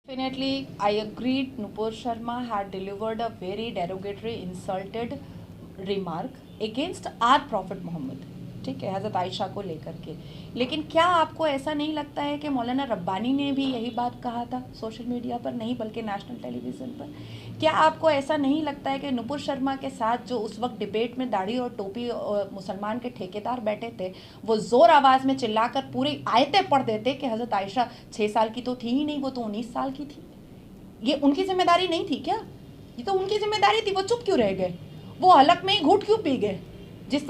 Definitely, I agreed. Nupur Sharma had delivered a very derogatory, insulted remark against our Prophet Muhammad. ठीक है, हज़रत आयशा को लेकर के। लेकिन क्या आपको ऐसा नहीं लगता है कि मौलाना रब्बानी ने भी यही बात कहा था सोशल मीडिया पर, नहीं बल्कि नेशनल टेलीविज़न पर? क्या आपको ऐसा नहीं लगता है कि नुपुर शर्मा के साथ जो उस वक्त डिबेट में दाढ़ी और टोपी और मुसलमान के ठेकेदार बैठे थे, वो ज़ोर आवाज़ में चिल्लाकर पूरी आयतें पढ़ देते कि हज़रत आयशा 6 साल की तो थी ही नहीं, वो तो 19 साल की थी? ये उनकी जिम्मेदारी नहीं थी क्या? ये तो उनकी जिम्मेदारी थी। वो चुप क्यों रह गए? वो हलक में ही घूट क्यों पी गए? जिस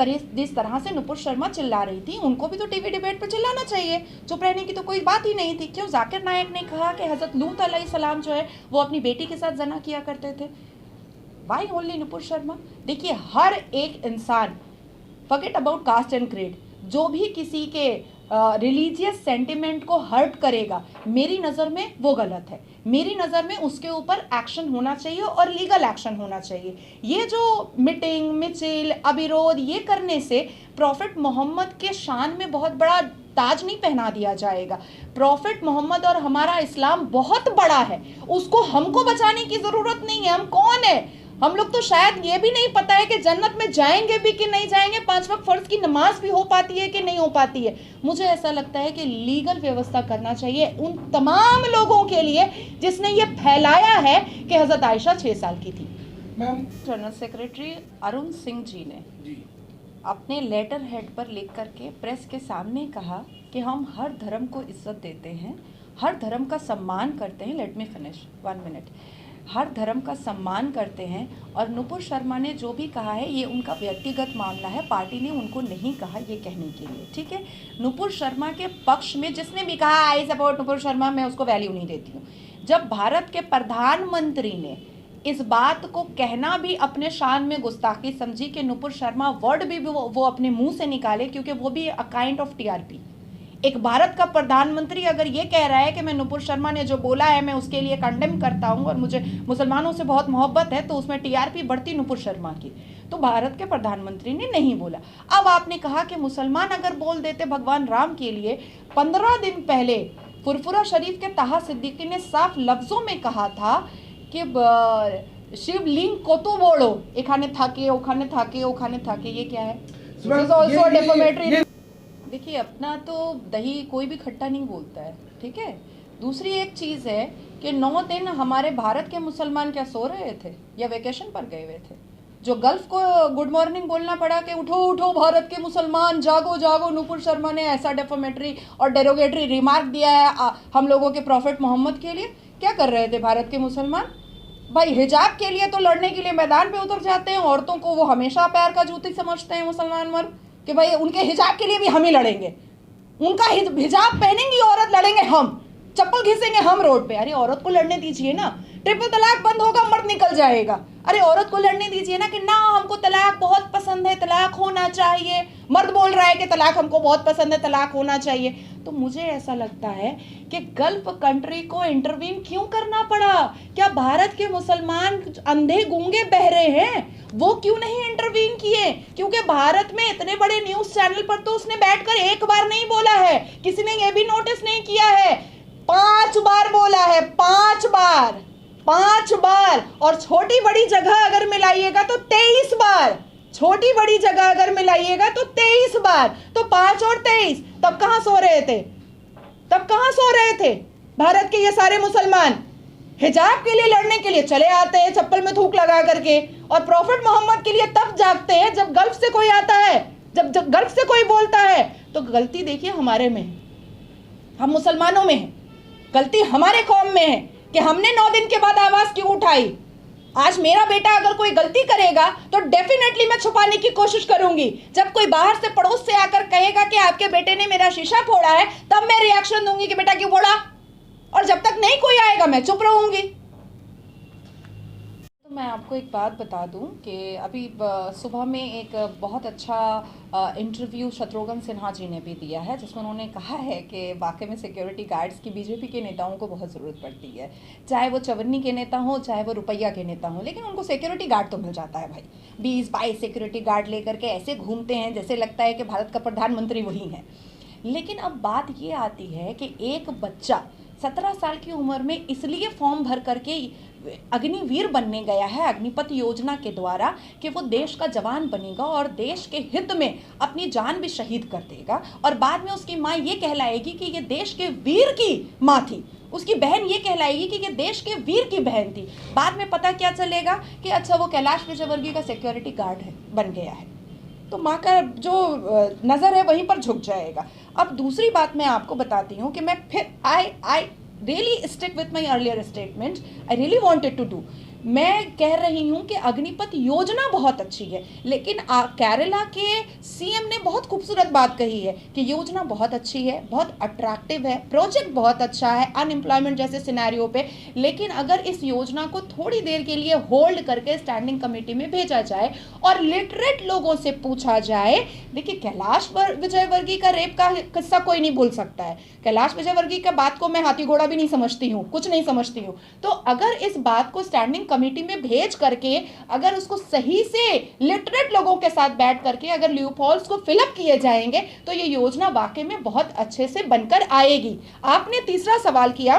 तरह से नुपुर शर्मा चिल्ला रही थी, उनको भी तो टीवी डिबेट पर चिल्लाना चाहिए। चुप रहने की तो कोई बात ही नहीं थी। क्यों जाकिर नायक ने कहा कि हज़रत लूत अलैहिस्सलाम जो है वो अपनी बेटी के साथ जना किया करते थे? Why only Nupur Sharma? देखिए, हर एक इंसान, forget about caste and creed, जो भी किसी के रिलीजियस सेंटिमेंट को हर्ट करेगा, मेरी नज़र में वो गलत है। मेरी नज़र में उसके ऊपर एक्शन होना चाहिए और लीगल एक्शन होना चाहिए। ये जो मीटिंग मिचिल अविरोध ये करने से प्रॉफिट मोहम्मद के शान में बहुत बड़ा ताज नहीं पहना दिया जाएगा। प्रॉफिट मोहम्मद और हमारा इस्लाम बहुत बड़ा है, उसको हमको बचाने की ज़रूरत नहीं है। हम कौन है? हम लोग तो शायद ये भी नहीं पता है कि जन्नत में जाएंगे भी कि नहीं जाएंगे, 5 वक्त फ़र्ज की नमाज भी हो पाती है कि नहीं हो पाती है। मुझे ऐसा लगता है कि लीगल व्यवस्था करना चाहिए उन तमाम लोगों के लिए जिसने ये फैलाया है कि हज़रत आयशा 6 साल की थी। Ma'am, general secretary Arun Singh ji ने अपने लेटर हेड पर लिख करके प्रेस के सामने कहा कि हम हर धर्म को इज्जत देते हैं, हर धर्म का सम्मान करते हैं। Let me finish 1 minute. हर धर्म का सम्मान करते हैं। और नुपुर शर्मा ने जो भी कहा है ये उनका व्यक्तिगत मामला है, पार्टी ने उनको नहीं कहा ये कहने के लिए, ठीक है। नुपुर शर्मा के पक्ष में जिसने भी कहा आई सपोर्ट नुपुर शर्मा, मैं उसको वैल्यू नहीं देती हूँ। जब भारत के प्रधानमंत्री ने इस बात को कहना भी अपने शान में गुस्ताखी समझी कि नुपुर शर्मा वर्ड भी वो अपने मुंह से निकाले, क्योंकि वो भी अ काइंड ऑफ टीआरपी। एक भारत का प्रधानमंत्री अगर ये कह रहा है कि मैं नुपुर शर्मा ने जो बोला है मैं उसके लिए कंडेम करता हूँ और मुझे मुसलमानों से बहुत मोहब्बत है, तो उसमें टीआरपी बढ़ती नुपुर शर्मा की। तो भारत के प्रधानमंत्री ने नहीं बोला। अब आपने कहा कि मुसलमान अगर बोल देते भगवान राम के लिए, 15 दिन पहले फुरफुरा शरीफ के ताहा सिद्दीकी ने साफ लफ्जों में कहा था कि शिवलिंग को तो बोलो, एखाने थाके ओखाने थाके ओखाने थाके। ये क्या है? देखिए, अपना तो दही कोई भी खट्टा नहीं बोलता है, ठीक है। दूसरी एक चीज़ है कि 9 दिन हमारे भारत के मुसलमान क्या सो रहे थे या वेकेशन पर गए हुए थे? जो गल्फ को गुड मॉर्निंग बोलना पड़ा कि उठो उठो भारत के मुसलमान, जागो जागो, नुपुर शर्मा ने ऐसा डेफोमेटरी और डेरोगेटरी रिमार्क दिया है हम लोगों के प्रॉफिट मोहम्मद के लिए। क्या कर रहे थे भारत के मुसलमान? भाई, हिजाब के लिए तो लड़ने के लिए मैदान पे उतर जाते हैं। औरतों को वो हमेशा पैर का जूती समझते हैं मुसलमान मर्द, कि भाई उनके हिजाब के लिए भी हम ही लड़ेंगे। उनका हिजाब पहनेंगी औरत, लड़ेंगे हम, चप्पल घिसेंगे हम रोड पे। अरे औरत को लड़ने दीजिए ना, ट्रिपल तलाक बंद होगा, मर्द निकल जाएगा। अरे औरत को लड़ने दीजिए ना कि ना हमको तलाक बहुत पसंद है, तलाक होना चाहिए। मर्द बोल रहा है कि तलाक हमको बहुत पसंद है, तलाक होना चाहिए। तो मुझे ऐसा लगता है कि गल्फ कंट्री को इंटरवीन क्यों करना पड़ा? क्या भारत के मुसलमान अंधे गूंगे बहरे हैं? वो क्यों नहीं इंटरवीन किए? क्योंकि भारत में इतने बड़े न्यूज चैनल पर तो उसने बैठकर एक बार नहीं बोला है। किसी ने ये भी नोटिस नहीं किया है, 5 बार बोला है, 5 बार, 5 बार। और छोटी बड़ी जगह अगर मिलाइएगा तो 23 बार। छोटी बड़ी जगह अगर मिलाइएगा तो 23 बार। तो 5 और 23, तब कहां सो रहे थे? तब कहां सो रहे थे भारत के ये सारे मुसलमान? हिजाब के लिए लड़ने के लिए चले आते हैं चप्पल में थूक लगा करके, और प्रॉफिट मोहम्मद के लिए तब जागते हैं जब गल्फ से कोई आता है, जब गल्फ से कोई बोलता है। तो गलती देखिए हमारे में है, हम मुसलमानों में है, गलती हमारे कौम में है कि हमने 9 दिन के बाद आवाज क्यों उठाई। आज मेरा बेटा अगर कोई गलती करेगा तो डेफिनेटली मैं छुपाने की कोशिश करूंगी। जब कोई बाहर से पड़ोस से आकर कहेगा कि आपके बेटे ने मेरा शीशा फोड़ा है, तब मैं रिएक्शन दूंगी कि बेटा क्यों फोड़ा, और जब तक नहीं कोई आएगा मैं चुप रहूंगी। तो मैं आपको एक बात बता दूं कि अभी सुबह में एक बहुत अच्छा इंटरव्यू शत्रुघ्न सिन्हा जी ने भी दिया है, जिसमें उन्होंने कहा है कि वाकई में सिक्योरिटी गार्ड्स की बीजेपी के नेताओं को बहुत ज़रूरत पड़ती है। चाहे वो चवन्नी के नेता हों, चाहे वो रुपया के नेता हों, लेकिन उनको सिक्योरिटी गार्ड तो मिल जाता है भाई। 20-22 सिक्योरिटी गार्ड लेकर के ऐसे घूमते हैं जैसे लगता है कि भारत का प्रधानमंत्री वही है। लेकिन अब बात ये आती है कि एक बच्चा 17 साल की उम्र में इसलिए फॉर्म भर करके अग्निवीर बनने गया है अग्निपथ योजना के द्वारा कि वो देश का जवान बनेगा और देश के हित में अपनी जान भी शहीद कर देगा, और बाद में उसकी माँ ये कहलाएगी कि ये देश के वीर की माँ थी, उसकी बहन ये कहलाएगी कि ये देश के वीर की बहन थी। बाद में पता क्या चलेगा कि अच्छा वो कैलाश विजयवर्गीय का सिक्योरिटी गार्ड है, बन गया है। तो माँ का जो नज़र है वहीं पर झुक जाएगा। अब दूसरी बात मैं आपको बताती हूँ कि मैं फिर I really stick with my earlier statement, I really wanted to do. मैं कह रही हूँ कि अग्निपथ योजना बहुत अच्छी है, लेकिन केरला के सीएम ने बहुत खूबसूरत बात कही है कि योजना बहुत अच्छी है, बहुत अट्रैक्टिव है, प्रोजेक्ट बहुत अच्छा है अनएम्प्लॉयमेंट जैसे सिनेरियो पे, लेकिन अगर इस योजना को थोड़ी देर के लिए होल्ड करके स्टैंडिंग कमेटी में भेजा जाए और लिटरेट लोगों से पूछा जाए। देखिए, कैलाश विजयवर्गीय का रेप का किस्सा कोई नहीं भूल सकता है। कैलाश विजयवर्गीय का बात को मैं हाथी घोड़ा भी नहीं समझती हूँ, कुछ नहीं समझती हूँ। तो अगर इस बात को स्टैंडिंग कमेटी में भेज करके अगर उसको सही से लिटरेट लोगों के साथ बैठ करके अगर ल्यूपहोल्स को फिलअप किए जाएंगे तो ये योजना वाकई में बहुत अच्छे से बनकर आएगी। आपने तीसरा सवाल किया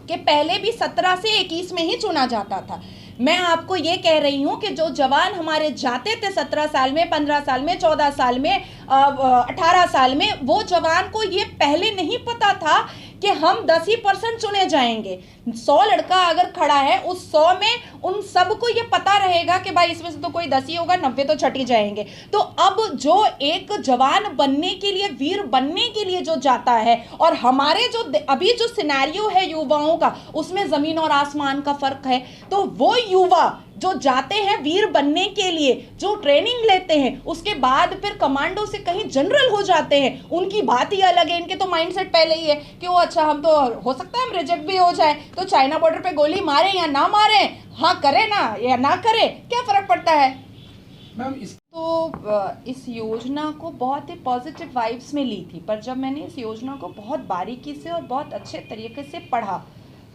कि पहले भी 17 से 21 में ही चुना जाता था। मैं आपको ये कह रही हूँ कि जो जवान हमारे जाते थे 17 साल में, 15 साल में, 14 साल में, 18 साल में, वो जवान को ये पहले नहीं पता था कि हम 10% चुने जाएंगे। 100 लड़का अगर खड़ा है, उस 100 में उन सबको ये पता रहेगा कि भाई इसमें से तो कोई 10 ही होगा, 90 तो छट ही जाएंगे। तो अब जो एक जवान बनने के लिए, वीर बनने के लिए जो जाता है, और हमारे जो अभी जो सिनेरियो है युवाओं का, उसमें ज़मीन और आसमान का फ़र्क है। तो वो युवा जो जाते हैं वीर बनने के लिए, जो ट्रेनिंग लेते हैं, उसके बाद फिर कमांडो से कहीं जनरल हो जाते हैं, उनकी बात ही अलग है। इनके तो माइंडसेट पहले ही है कि वो अच्छा, हम तो हो सकता है हम रिजेक्ट भी हो जाए, तो चाइना बॉर्डर पे गोली मारे या ना मारे, हाँ करे ना या ना करे, क्या फ़र्क पड़ता है। तो इस योजना को बहुत ही पॉजिटिव वाइब्स में ली थी, पर जब मैंने इस योजना को बहुत बारीकी से और बहुत अच्छे तरीके से पढ़ा,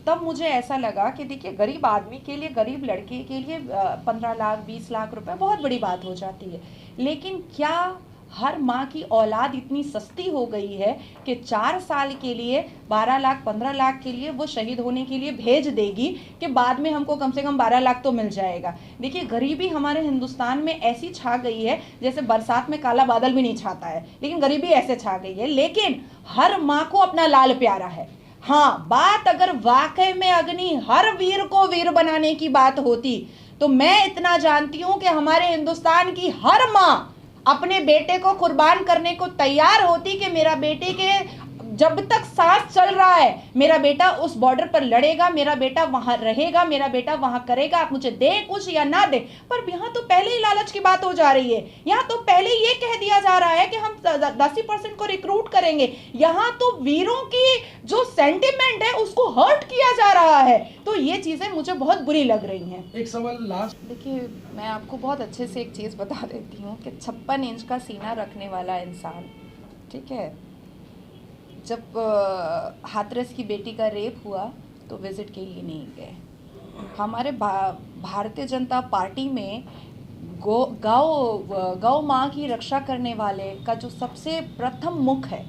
तब मुझे ऐसा लगा कि देखिए, गरीब आदमी के लिए, गरीब लड़के के लिए 15 लाख 20 लाख रुपए बहुत बड़ी बात हो जाती है। लेकिन क्या हर माँ की औलाद इतनी सस्ती हो गई है कि 4 साल के लिए 12 लाख 15 लाख के लिए वो शहीद होने के लिए भेज देगी कि बाद में हमको कम से कम 12 लाख तो मिल जाएगा। देखिए, गरीबी हमारे हिंदुस्तान में ऐसी छा गई है जैसे बरसात में काला बादल भी नहीं छाता है, लेकिन गरीबी ऐसे छा गई है। लेकिन हर माँ को अपना लाल प्यारा है। हाँ, बात अगर वाकई में अग्नि हर वीर को वीर बनाने की बात होती तो मैं इतना जानती हूँ कि हमारे हिंदुस्तान की हर माँ अपने बेटे को कुर्बान करने को तैयार होती कि मेरा बेटे के जब तक सांस चल रहा है, मेरा बेटा उस बॉर्डर पर लड़ेगा, मेरा बेटा वहां रहेगा, मेरा बेटा वहां करेगा, आप मुझे दें कुछ या ना दें। पर यहाँ तो पहले ही लालच की बात हो जा रही है। यहाँ तो पहले ये कह दिया जा रहा है कि हम 10% को रिक्रूट करेंगे। यहाँ तो वीरों की जो सेंटिमेंट है उसको हर्ट किया जा रहा है। तो ये चीजें मुझे बहुत बुरी लग रही हैं। एक सवाल लास्ट, देखिए, मैं आपको बहुत अच्छे से एक चीज़ बता देती हूँ कि 56 इंच का सीना रखने वाला इंसान, ठीक है, जब हाथरस की बेटी का रेप हुआ तो विजिट के लिए नहीं गए। हमारे भारतीय जनता पार्टी में गौ माँ की रक्षा करने वाले का जो सबसे प्रथम मुख है,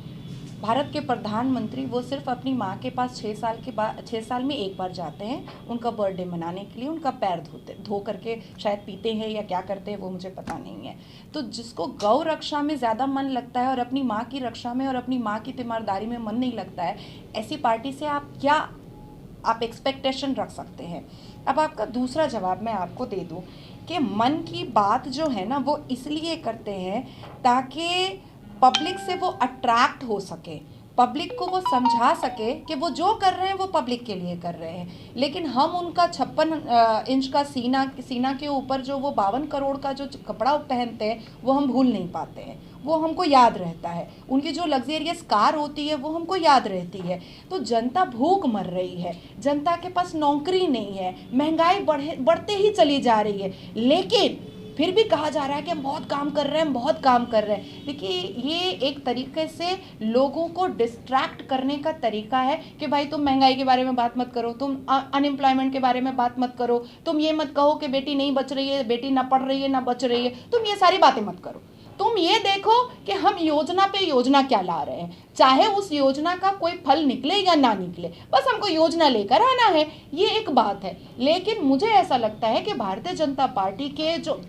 भारत के प्रधानमंत्री, वो सिर्फ अपनी माँ के पास 6 साल में एक बार जाते हैं उनका बर्थडे मनाने के लिए। उनका पैर धो करके शायद पीते हैं या क्या करते हैं वो मुझे पता नहीं है। तो जिसको गौ रक्षा में ज़्यादा मन लगता है और अपनी माँ की रक्षा में और अपनी माँ की तीमारदारी में मन नहीं लगता है, ऐसी पार्टी से आप एक्सपेक्टेशन रख सकते हैं। अब आपका दूसरा जवाब मैं आपको दे दूँ कि मन की बात जो है ना, वो इसलिए करते हैं ताकि पब्लिक से वो अट्रैक्ट हो सके, पब्लिक को वो समझा सके कि वो जो कर रहे हैं वो पब्लिक के लिए कर रहे हैं। लेकिन हम उनका 56 इंच का सीना के ऊपर जो वो 52 करोड़ का जो कपड़ा पहनते हैं वो हम भूल नहीं पाते हैं, वो हमको याद रहता है। उनकी जो लग्जेरियस कार होती है वो हमको याद रहती है। तो जनता भूख मर रही है, जनता के पास नौकरी नहीं है, महंगाई बढ़ते ही चली जा रही है, लेकिन फिर भी कहा जा रहा है कि हम बहुत काम कर रहे हैं, हम बहुत काम कर रहे हैं। देखिए, ये एक तरीके से लोगों को डिस्ट्रैक्ट करने का तरीका है कि भाई तुम महंगाई के बारे में बात मत करो, तुम अनएम्प्लॉयमेंट के बारे में बात मत करो, तुम ये मत कहो कि बेटी नहीं बच रही है, बेटी ना पढ़ रही है ना बच रही है, तुम ये सारी बातें मत करो। तुम ये देखो कि हम योजना पे योजना क्या ला रहे हैं, चाहे उस योजना का कोई फल निकले या ना निकले, बस हमको योजना लेकर आना है, ये एक बात है। लेकिन मुझे ऐसा लगता है कि भारतीय जनता पार्टी के जो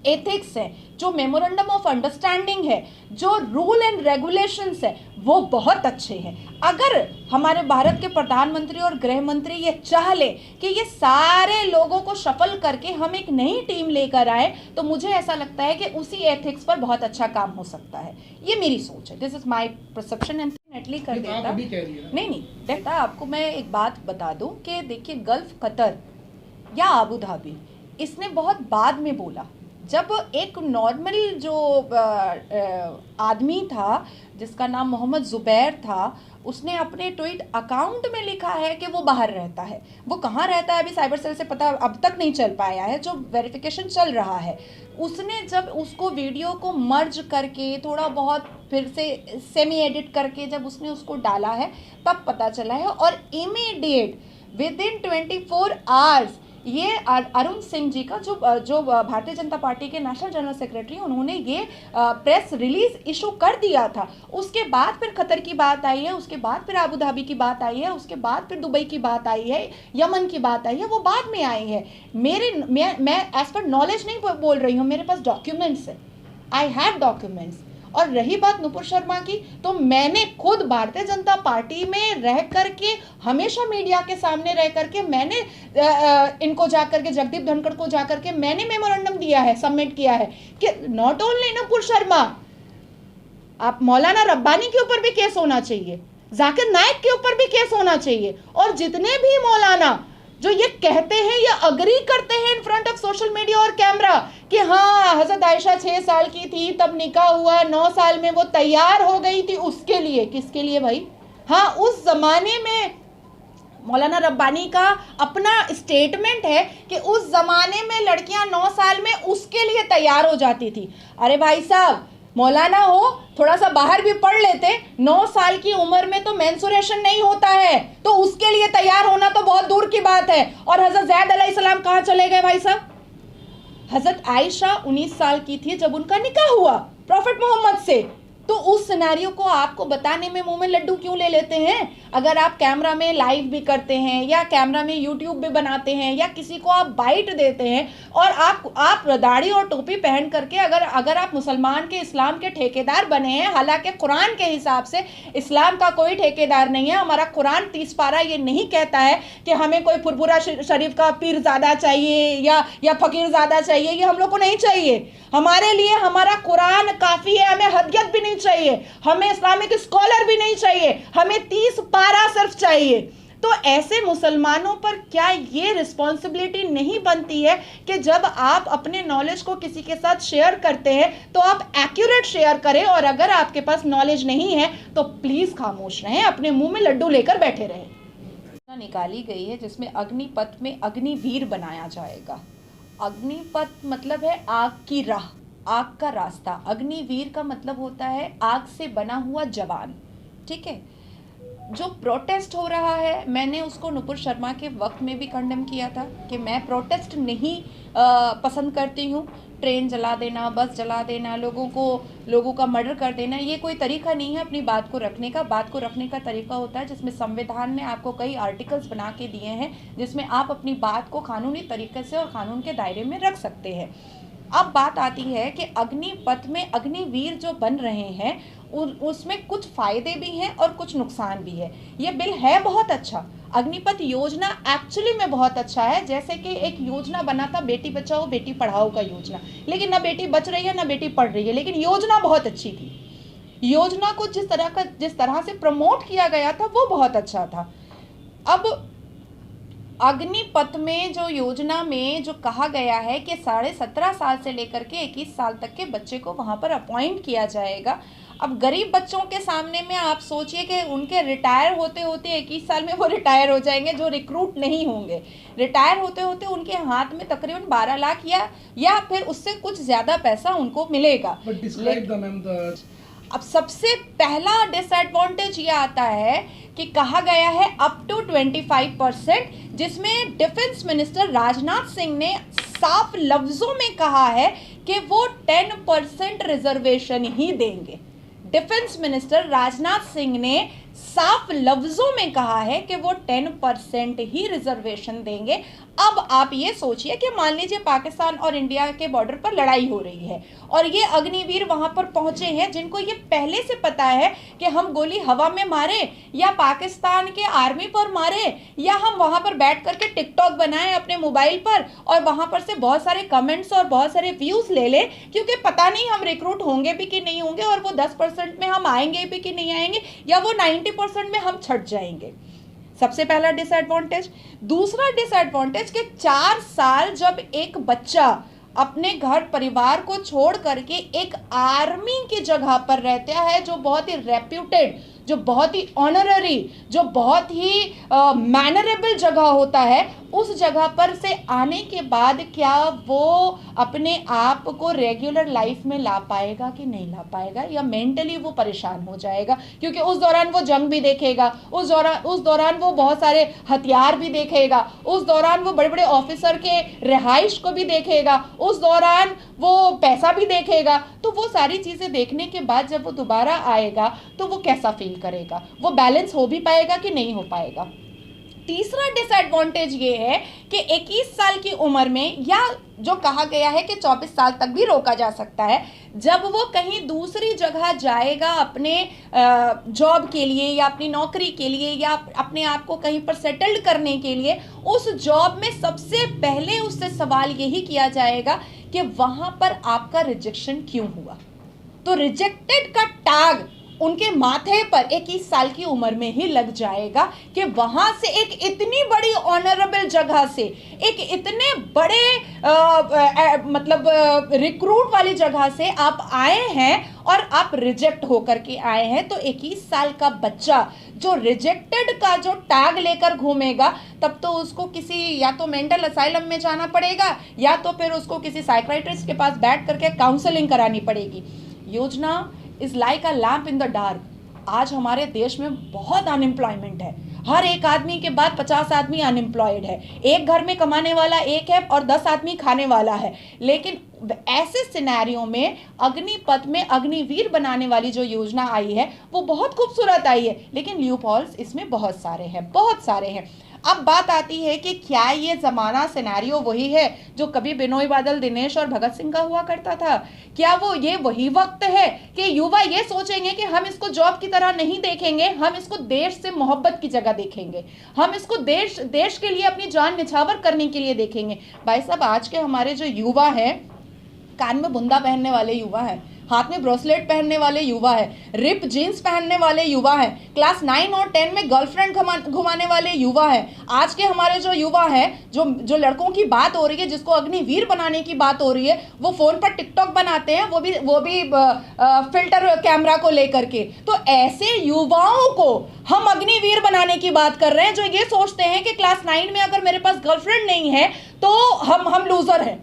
एथिक्स है, जो मेमोरेंडम ऑफ अंडरस्टैंडिंग है, जो रूल एंड रेगुलेशंस है, वो बहुत अच्छे हैं। अगर हमारे भारत के प्रधानमंत्री और गृह मंत्री ये चाह ले कि ये सारे लोगों को शफल करके हम एक नई टीम लेकर आए, तो मुझे ऐसा लगता है कि उसी एथिक्स पर बहुत अच्छा काम हो सकता है। ये मेरी सोच है, this is my perception and definitely कर देता। नहीं, देखता आपको मैं एक बात बता दूं कि देखिए, गल्फ कतर या आबू धाबी इसने बहुत बाद में बोला, जब एक नॉर्मल जो आदमी था जिसका नाम मोहम्मद जुबैर था, उसने अपने ट्वीट अकाउंट में लिखा है कि वो बाहर रहता है। वो कहाँ रहता है अभी साइबर सेल से पता अब तक नहीं चल पाया है, जो वेरिफिकेशन चल रहा है। उसने जब उसको वीडियो को मर्ज करके थोड़ा बहुत फिर से सेमी एडिट करके जब उसने उसको डाला है, तब पता चला है। और इमीडिएट विद इन 24 आवर्स ये अरुण सिंह जी का जो भारतीय जनता पार्टी के नेशनल जनरल सेक्रेटरी, उन्होंने ये प्रेस रिलीज इशू कर दिया था। उसके बाद फिर कतर की बात आई है, उसके बाद फिर आबू धाबी की बात आई है, उसके बाद फिर दुबई की बात आई है, यमन की बात आई है, वो बाद में आई है। मैं एज पर नॉलेज नहीं बोल रही हूँ, मेरे पास डॉक्यूमेंट्स है, आई हैव डॉक्यूमेंट्स। और रही बात नुपुर शर्मा की, तो मैंने खुद भारतीय जनता पार्टी में रह करके, हमेशा मीडिया के सामने रह करके मैंने इनको जाकर के, जगदीप धनखड़ को जाकर के मैंने मेमोरेंडम दिया है, सबमिट किया है कि नॉट ओनली नुपुर शर्मा, आप मौलाना रब्बानी के ऊपर भी केस होना चाहिए, जाकिर नाइक के ऊपर भी केस होना चाहिए। और जितने भी मौलाना जो ये कहते हैं या अग्री करते हैं in front of social media और कैमरा कि हाँ हजरत आयशा 6 साल की थी तब निकाह हुआ, 9 साल में वो तैयार हो गई थी, उसके लिए, किसके लिए भाई? हाँ, उस जमाने में मौलाना रब्बानी का अपना स्टेटमेंट है कि उस जमाने में लड़कियां 9 साल में उसके लिए तैयार हो जाती थी। अरे भाई साहब, मौलाना हो, थोड़ा सा बाहर भी पढ़ लेते। 9 साल की उम्र में तो मेंसुरेशन नहीं होता है, तो उसके लिए तैयार होना तो बहुत दूर की बात है। और हजरत ज़ैद अलैहिस्सलाम कहाँ चले गए भाई साहब? हजरत आयशा 19 साल की थी जब उनका निकाह हुआ प्रॉफिट मोहम्मद से। तो उस सिनेरियो को आपको बताने में मुंह में लड्डू क्यों ले लेते हैं? अगर आप कैमरा में लाइव भी करते हैं या कैमरा में यूट्यूब भी बनाते हैं या किसी को आप बाइट देते हैं और आप दाढ़ी और टोपी पहन करके अगर आप मुसलमान के इस्लाम के ठेकेदार बने हैं, हालांकि कुरान के हिसाब से इस्लाम का कोई ठेकेदार नहीं है। हमारा कुरान 30 पारा ये नहीं कहता है कि हमें कोई फुरफुरा शरीफ का पीर ज़्यादा चाहिए या फ़कीर ज़्यादा चाहिए, ये हम लोग को नहीं चाहिए। हमारे लिए हमारा कुरान काफ़ी है, हमें हदियत भी नहीं चाहिए, हमें इस्लामिक स्कॉलर भी नहीं चाहिए, हमें 30 पारा सिर्फ चाहिए। तो ऐसे मुसलमानों पर क्या ये रिस्पॉन्सिबिलिटी नहीं बनती है कि जब आप अपने नॉलेज को किसी के साथ शेयर करते हैं तो आप एक्यूरेट शेयर करें, और अगर आपके पास नॉलेज नहीं है तो प्लीज़ खामोश रहें, अपने मुंह में लड्डू लेकर बैठे रहें। निकाली गई है जिसमें अग्निपथ में अग्निवीर बनाया जाएगा। अग्निपथ मतलब है आग की राह, आग का रास्ता। अग्निवीर का मतलब होता है आग से बना हुआ जवान। ठीक है, जो प्रोटेस्ट हो रहा है, मैंने उसको नुपुर शर्मा के वक्त में भी कंडेम किया था कि मैं प्रोटेस्ट नहीं पसंद करती हूँ। ट्रेन जला देना, बस जला देना, लोगों का मर्डर कर देना, ये कोई तरीका नहीं है अपनी बात को रखने का। बात को रखने का तरीका होता है जिसमें संविधान ने आपको कई आर्टिकल्स बना के दिए हैं जिसमें आप अपनी बात को कानूनी तरीके से और कानून के दायरे में रख सकते हैं। अब बात आती है कि अग्निपथ में अग्निवीर जो बन रहे हैं उसमें कुछ फ़ायदे भी हैं और कुछ नुकसान भी है। ये बिल है बहुत अच्छा, अग्निपथ योजना एक्चुअली में बहुत अच्छा है। जैसे कि एक योजना बना था बेटी बचाओ बेटी पढ़ाओ का योजना, लेकिन ना बेटी बच रही है ना बेटी पढ़ रही है, लेकिन योजना बहुत अच्छी थी। योजना को जिस तरह से प्रमोट किया गया था वो बहुत अच्छा था। अब अग्निपथ में जो योजना में जो कहा गया है कि 17.5 साल से लेकर के 21 साल तक के बच्चे को वहाँ पर अपॉइंट किया जाएगा। अब गरीब बच्चों के सामने में आप सोचिए कि उनके रिटायर होते होते 21 साल में वो रिटायर हो जाएंगे, जो रिक्रूट नहीं होंगे। रिटायर होते होते उनके हाथ में तकरीबन 12 लाख या फिर उससे कुछ ज़्यादा पैसा उनको मिलेगा। अब सबसे पहला डिसएडवांटेज ये आता है कि कहा गया है अप टू 25%, जिसमें डिफेंस मिनिस्टर राजनाथ सिंह ने साफ लफ्ज़ों में कहा है कि वो 10% रिजर्वेशन ही देंगे। डिफेंस मिनिस्टर राजनाथ सिंह ने साफ लफ्जों में कहा है कि वो 10% ही रिजर्वेशन देंगे। अब आप ये सोचिए कि मान लीजिए पाकिस्तान और इंडिया के बॉर्डर पर लड़ाई हो रही है और ये अग्निवीर वहां पर पहुंचे हैं, जिनको ये पहले से पता है कि हम गोली हवा में मारे या पाकिस्तान के आर्मी पर मारे या हम वहां पर बैठ करके टिकटॉक बनाएं अपने मोबाइल पर और वहां पर से बहुत सारे कमेंट्स और बहुत सारे व्यूज ले लें, क्योंकि पता नहीं हम रिक्रूट होंगे भी कि नहीं होंगे और वो 10% में हम आएंगे भी कि नहीं आएंगे या वो 90% में हम छट जाएंगे। सबसे पहला डिसएडवांटेज। दूसरा डिसएडवांटेज कि 4 साल जब एक बच्चा अपने घर परिवार को छोड़ करके एक आर्मी की जगह पर रहता है, जो बहुत ही रेप्यूटेड, जो बहुत ही ऑनररी, जो बहुत ही मैनरेबल जगह होता है, उस जगह पर से आने के बाद क्या वो अपने आप को रेगुलर लाइफ में ला पाएगा कि नहीं ला पाएगा, या मेंटली वो परेशान हो जाएगा, क्योंकि उस दौरान वो जंग भी देखेगा, उस दौरान वो बहुत सारे हथियार भी देखेगा, उस दौरान वो बड़े बड़े ऑफिसर के रिहाइश को भी देखेगा, उस दौरान वो पैसा भी देखेगा। तो वो सारी चीज़ें देखने के बाद जब वो दोबारा आएगा तो वो कैसा फील करेगा, वो बैलेंस हो भी पाएगा कि नहीं हो पाएगा। तीसरा डिसएडवांटेज ये है कि 21 साल की उम्र में, या जो कहा गया है कि 24 साल तक भी रोका जा सकता है, जब वो कहीं दूसरी जगह जाएगा अपने जॉब के लिए या अपनी नौकरी के लिए या अपने आप को कहीं पर सेटल्ड करने के लिए, उस जॉब में सबसे पहले उससे सवाल यही किया जाएगा कि वहाँ पर आपका रिजेक्शन क्यों हुआ। तो रिजेक्टेड का टैग उनके माथे पर 21 साल की उम्र में ही लग जाएगा कि वहां से एक इतनी बड़ी ऑनरेबल जगह से, एक इतने बड़े मतलब रिक्रूट वाली जगह से आप आए हैं और आप रिजेक्ट होकर के आए हैं। तो 21 साल का बच्चा जो रिजेक्टेड का जो टैग लेकर घूमेगा, तब तो उसको किसी या तो मेंटल असाइलम में जाना पड़ेगा या तो फिर उसको किसी साइकियाट्रिस्ट के पास बैठ करके काउंसलिंग करानी पड़ेगी। योजना is like a lamp in the dark. आज हमारे देश में बहुत अनएम्प्लॉयमेंट है, हर एक आदमी के बाद 50 आदमी अनएम्प्लॉयड है, एक घर में कमाने वाला एक है और 10 आदमी खाने वाला है। लेकिन ऐसे सिनेरियो में अग्निपथ में अग्निवीर बनाने वाली जो योजना आई है वो बहुत खूबसूरत आई है, लेकिन ल्यूपहोल्स इसमें बहुत सारे हैं, बहुत सारे हैं। अब बात आती है कि क्या ये ज़माना सिनेरियो वही है जो कभी बिनोई बादल, दिनेश और भगत सिंह का हुआ करता था? क्या वो ये वही वक्त है कि युवा ये सोचेंगे कि हम इसको जॉब की तरह नहीं देखेंगे, हम इसको देश से मोहब्बत की जगह देखेंगे, हम इसको देश के लिए अपनी जान निछावर करने के लिए देखेंगे? भाई साहब, आज के हमारे जो युवा हैं, कान में बुंदा पहनने वाले युवा हैं, हाथ में ब्रेसलेट पहनने वाले युवा है, रिप जीन्स पहनने वाले युवा है, क्लास 9 और 10 में गर्लफ्रेंड घुमाने वाले युवा है। आज के हमारे जो युवा है, जो लड़कों की बात हो रही है, जिसको अग्निवीर बनाने की बात हो रही है, वो फोन पर टिकटॉक बनाते हैं, वो भी फिल्टर कैमरा को लेकर के। तो ऐसे युवाओं को हम अग्निवीर बनाने की बात कर रहे हैं, जो ये सोचते हैं कि क्लास 9 में अगर मेरे पास गर्लफ्रेंड नहीं है तो हम लूजर हैं।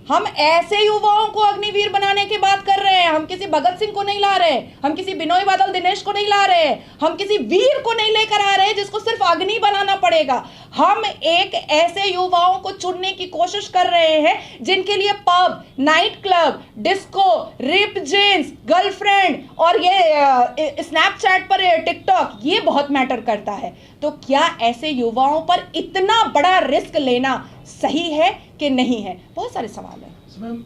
हम ऐसे युवाओं को अग्निवीर बनाने की बात कर रहे हैं। हम किसी भगत सिंह को नहीं ला रहे, हम किसी बिनोई बादल, दिनेश को नहीं ला रहे, हम किसी वीर को नहीं लेकर आ रहे जिसको सिर्फ अग्नि बनाना पड़ेगा। हम एक ऐसे युवाओं को चुनने की कोशिश कर रहे हैं जिनके लिए pub, night club, disco, rip jeans, girlfriend और ये स्नैपचैट पर टिकटॉक, ये बहुत मैटर करता है। तो क्या ऐसे युवाओं पर इतना बड़ा रिस्क लेना सही है कि नहीं है? बहुत सारे सवाल हैं।